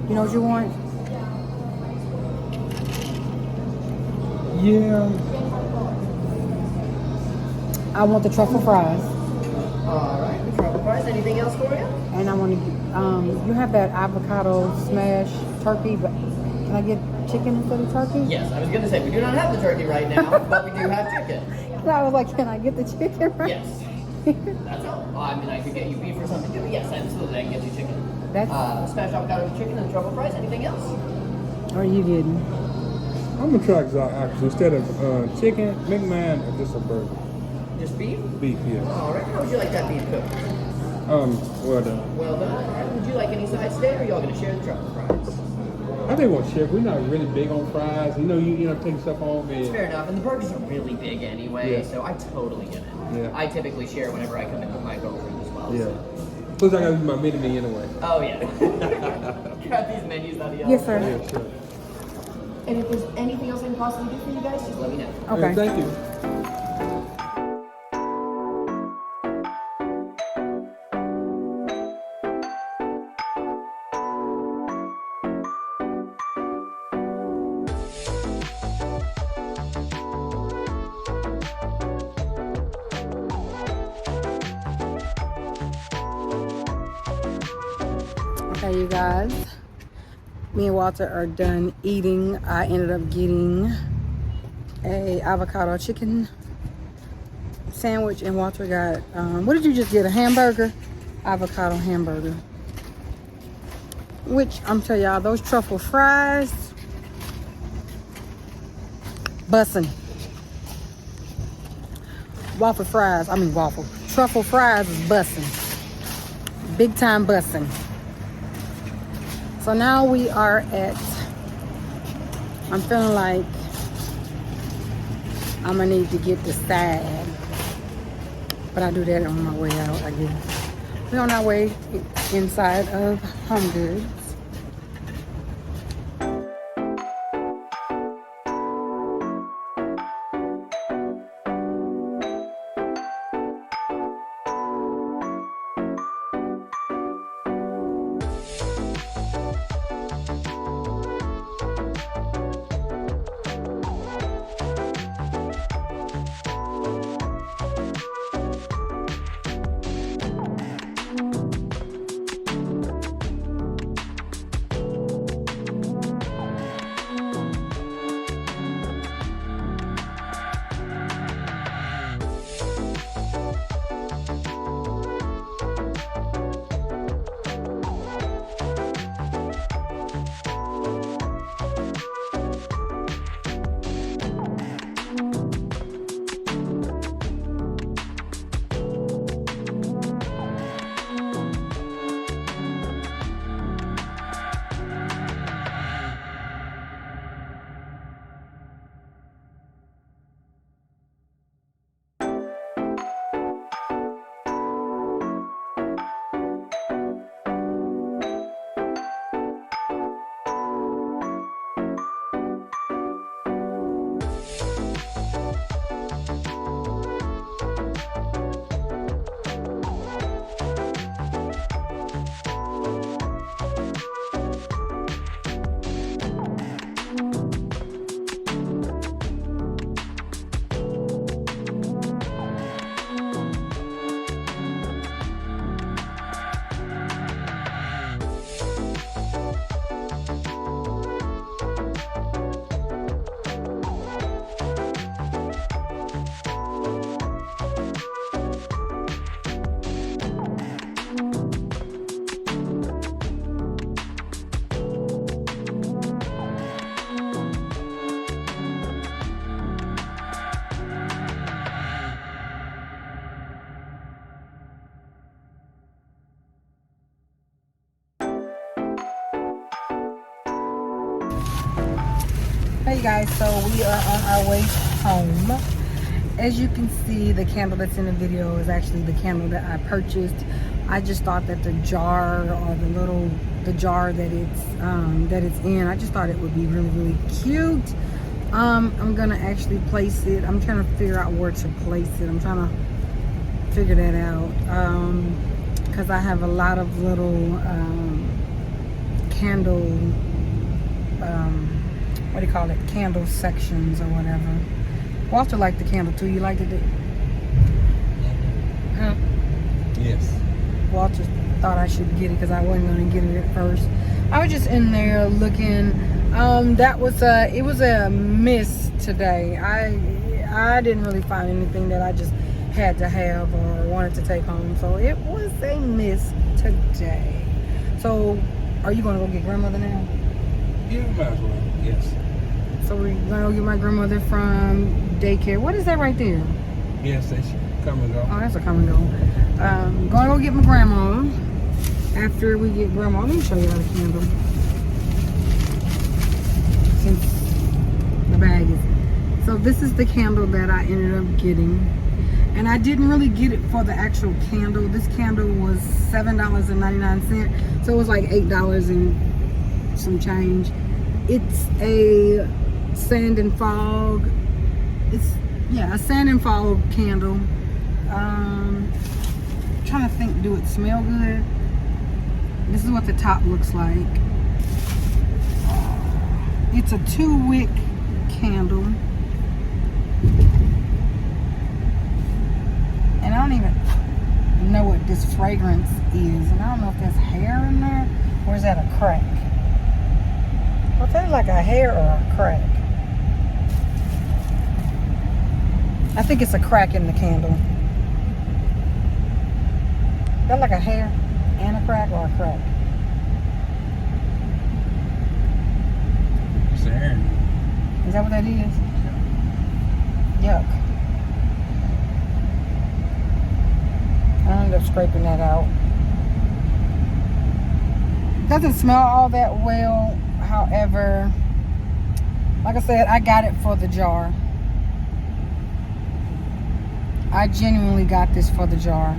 You know what you want? Yeah. I want the truffle fries. Alright, the truffle fries. Anything else for you? And I want to, you have that avocado smash turkey, but can I get chicken instead of turkey? Yes, I was going to say, we do not have the turkey right now, but we do have chicken. I was like, can I get the chicken right? Yes. That's all. Well, I mean, I could get you beef or something too. Yes, absolutely. I can get you chicken. That's, Smashed avocado with chicken and truffle fries. Anything else? or you didn't. I'm gonna try exotic. Instead of chicken, make mine just a burger. Just beef? Beef, yeah. Alright, how would you like that beef cooked? Well done. Well done. Alright, would you like any sides today, or are y'all going to share the truffle fries? I think we'll share. We're not really big on fries. You know, you take stuff home and Fair enough, and the burgers are really big anyway, Yeah. so I totally get it. Yeah. I typically share whenever I come in with my girlfriend as well. yeah. So. Plus, I gotta use my mini-me anyway. Oh, yeah. Grab these menus out of y'all. Yes, sir. Yeah, sure. And if there's anything else I can possibly do for you guys, just let me know. Okay. Yeah, thank you. Okay, you guys. Me and Walter are done eating. I ended up getting a avocado chicken sandwich, and Walter got, what did you just get? A hamburger? Avocado hamburger. Which, I'm telling y'all, those truffle fries, bussin'. Truffle fries is bussin'. Big time bussin'. So now we are at, I'm feeling like I'm gonna need to get the side, but I'll do that on my way out, I guess. We're on our way inside of Home Goods. Hey guys, so we are on our way home. As you can see, the candle that's in the video is actually the candle that I purchased. I just thought that the jar, or the jar that it's in, I just thought it would be really, really cute. I'm gonna actually place it. I'm trying to figure out where to place it. I'm trying to figure that out because I have a lot of little candle, what do you call it? Candle sections or whatever. Walter liked the candle too. You liked it? Huh? Yes. Walter thought I should get it because I wasn't going to get it at first. I was just in there looking. It was a miss today. I didn't really find anything that I just had to have or wanted to take home. So it was a miss today. So are you going to go get grandmother now? Yeah, might as well. Yes. So we're going to go get my grandmother from daycare. What is that right there? Gas station. Come and go. Oh, that's a come and go. Gonna go get my grandma. After we get grandma, let me show you how the candle. Since the bag is. So this is the candle that I ended up getting. And I didn't really get it for the actual candle. This candle was $7.99. So it was like $8 and some change. It's a sand and fog. A sand and fog candle. Trying to think, do it smell good? This is what the top looks like. It's a 2-wick candle. And I don't even know what this fragrance is. And I don't know if there's hair in there or is that a crack? Well, that's like a hair or a crack. I think it's a crack in the candle. Is that like a hair and a crack or a crack? It's a hair. Is that what that is? Yuck. I ended up scraping that out. Doesn't smell all that well. However, like I said, I got it for the jar. I genuinely got this for the jar.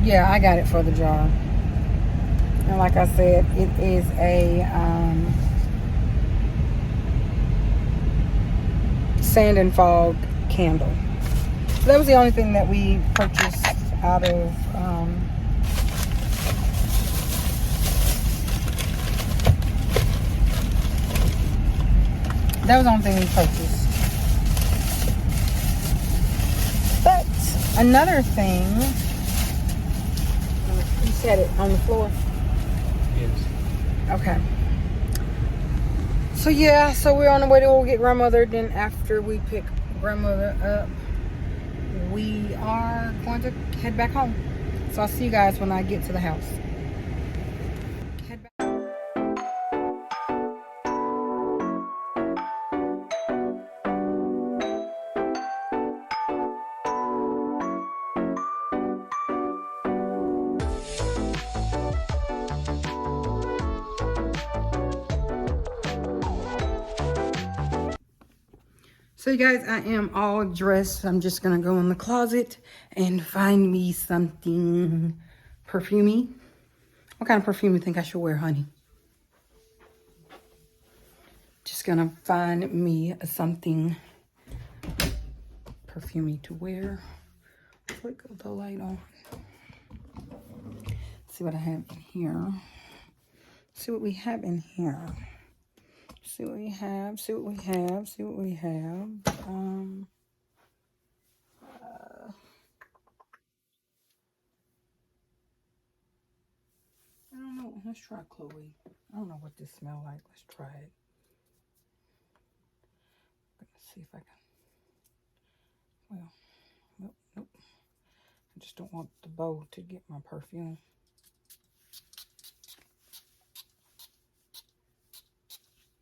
Yeah, I got it for the jar. And like I said, it is a sand and fog candle. So that was the only thing that we purchased out of that was the only thing we purchased. But another thing, you set it on the floor. Yes. Okay. So yeah, so we're on the way to go get grandmother. Then after we pick grandmother up, we are going to head back home. So I'll see you guys when I get to the house. Head back. So you guys, I am all dressed. I'm just gonna go in the closet and find me something perfumey. What kind of perfume you think I should wear, honey? Just gonna find me something perfumey to wear. Flick the light on. See what I have in here. See what we have in here. See what we have, see what we have, see what we have. I don't know. Let's try Chloe. I don't know what this smells like. Let's try it. Let's see if I can. Well, nope. I just don't want the bow to get my perfume.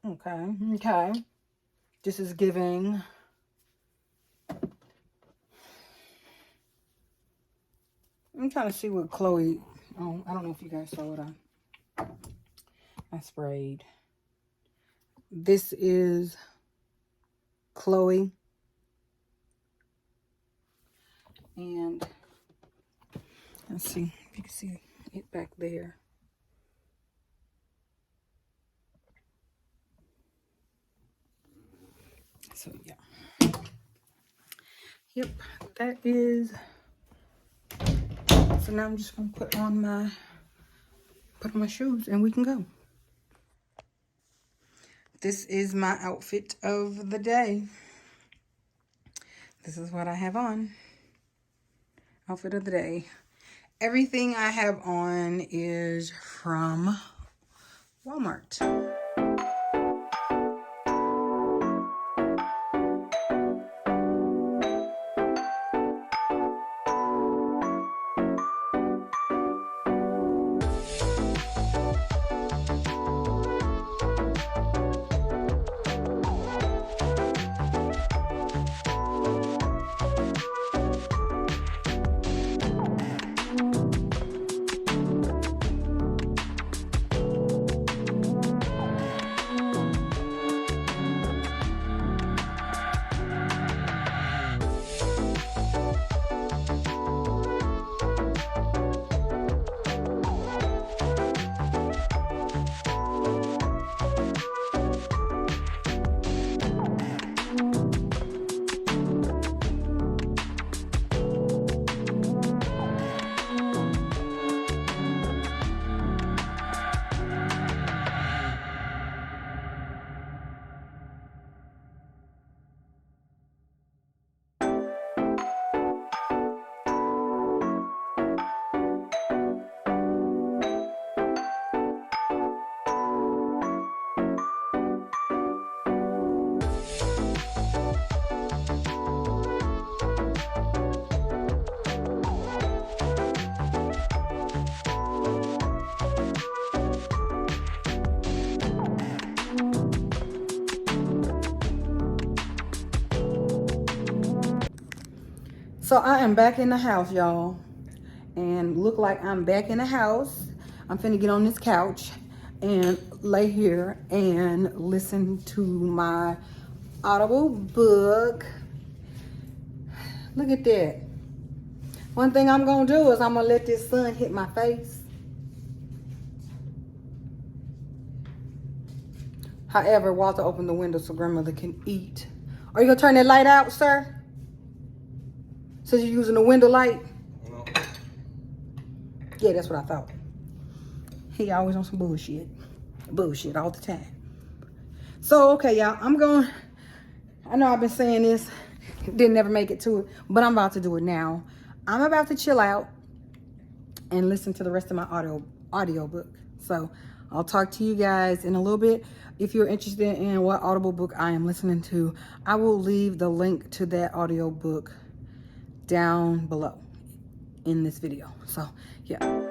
Okay. This is giving. I'm trying to see what Chloe. Oh, I don't know if you guys saw what I sprayed. This is Chloe. And let's see if you can see it back there. So yeah. Yep, that is So now I'm just gonna put on my shoes and we can go. This is my outfit of the day. This is what I have on. Outfit of the day. Everything I have on is from Walmart. So I am back in the house, y'all, and look like I'm back in the house. I'm finna get on this couch and lay here and listen to my Audible book. Look at that. One thing I'm gonna do is I'm gonna let this sun hit my face. However, Walter opened the window so grandmother can eat. Are you gonna turn that light out, sir? Since you're using the window light? No. Yeah, that's what I thought. He always on some bullshit. Bullshit all the time. So, okay, y'all. I know I've been saying this. Didn't never make it to it. But I'm about to do it now. I'm about to chill out and listen to the rest of my audio book. So, I'll talk to you guys in a little bit. If you're interested in what Audible book I am listening to, I will leave the link to that audio book down below in this video. So, yeah.